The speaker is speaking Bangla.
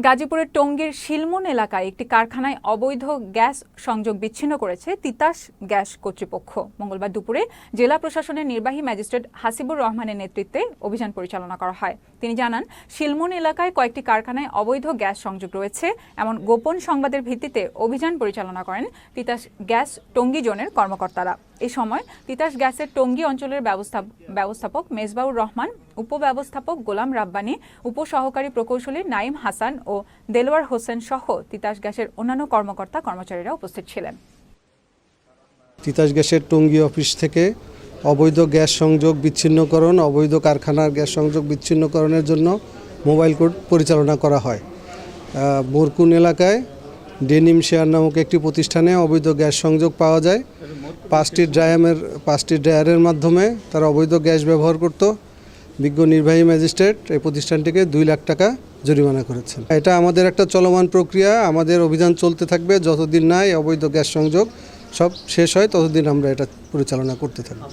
গাজীপুরের টঙ্গীর শিলমন এলাকায় একটি কারখানায় অবৈধ গ্যাস সংযোগ বিচ্ছিন্ন করেছে তিতাস গ্যাস কর্তৃপক্ষ। মঙ্গলবার দুপুরে জেলা প্রশাসনের নির্বাহী ম্যাজিস্ট্রেট হাসিবুর রহমানের নেতৃত্বে অভিযান পরিচালনা করা হয়। তিনি জানান, শিলমন এলাকায় কয়েকটি কারখানায় অবৈধ গ্যাস সংযোগ রয়েছে এমন গোপন সংবাদের ভিত্তিতে অভিযান পরিচালনা করেন তিতাস গ্যাস টঙ্গী জোনের কর্মকর্তারা। এই সময় তিতাস গ্যাসের টঙ্গী অঞ্চলের ব্যবস্থাপক মেজবাউর রহমান, উপব্যবস্থাপক গোলাম রাব্বানী, উপসহকারী প্রকৌশলী নাইম হাসান ও দেলোয়ার হোসেন সহ তিতাস গ্যাসের অন্যান্য কর্মকর্তা কর্মচারীরা উপস্থিত ছিলেন। তিতাস গ্যাসের টঙ্গী অফিস থেকে অবৈধ গ্যাস সংযোগ বিচ্ছিন্নকরণ, অবৈধ কারখানার গ্যাস সংযোগ বিচ্ছিন্নকরণের জন্য মোবাইল কোর্ট পরিচালনা করা হয়। মোরকুন এলাকায় ডেনিম শেয়ার নামক একটি প্রতিষ্ঠানে অবৈধ গ্যাস সংযোগ পাওয়া যায়। 5টি ড্রায়ারের মাধ্যমে তারা অবৈধ গ্যাস ব্যবহার করত। বিজ্ঞ নির্বাহী ম্যাজিস্ট্রেট এই প্রতিষ্ঠানটিকে 2 লাখ টাকা জরিমানা করেছেন। এটা আমাদের একটা চলমান প্রক্রিয়া, আমাদের অভিযান চলতে থাকবে। যতদিন না এই অবৈধ গ্যাস সংযোগ সব শেষ হয় ততদিন আমরা এটা পরিচালনা করতে থাকব।